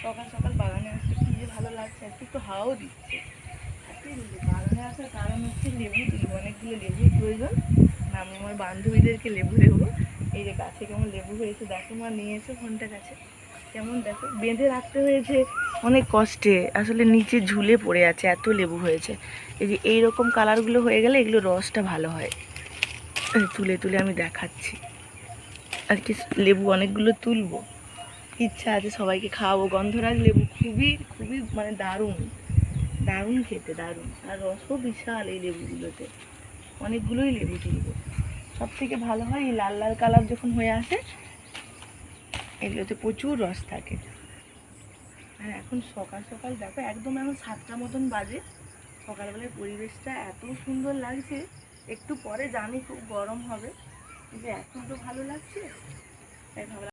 সকাল সকাল বাগানে আসতে কি যে ভালো লাগছে, একটু একটু হাওয়াও দিচ্ছে। বাগানে আসার কারণ হচ্ছে লেবু তুলবো, অনেকগুলো লেবুর প্রয়োজন। আমি আমার বান্ধবীদেরকে লেবু দেবো। এই যে গাছে কেমন লেবু হয়েছে দেখো, মা নিয়ে এসো ফোনটা কাছে। কেমন দেখো, বেঁধে রাখতে হয়েছে অনেক কষ্টে, আসলে নিচে ঝুলে পড়ে আছে, এত লেবু হয়েছে। এই যে এইরকম কালারগুলো হয়ে গেলে এগুলো রসটা ভালো হয়। তুলে তুলে আমি দেখাচ্ছি আর কি। লেবু অনেকগুলো তুলবো, ইচ্ছা আছে সবাইকে খাওয়াবো। গন্ধরাজ লেবু খুবই খুবই মানে দারুণ, দারুণ খেতে, দারুণ। আর রসও বিশাল এই লেবুগুলোতে, অনেকগুলোই লেবু তুলবো। সব থেকে ভালো হয় এই লাল লাল কালার যখন হয়ে আসে, এগুলোতে প্রচুর রস থাকে। আর এখন সকাল সকাল দেখো, একদম এখন 7টা মতন বাজে। সকালবেলার পরিবেশটা এত সুন্দর লাগছে। একটু পরে জানি খুব গরম হবে, কিন্তু এখন তো ভালো লাগছে, তাই ভাবলাম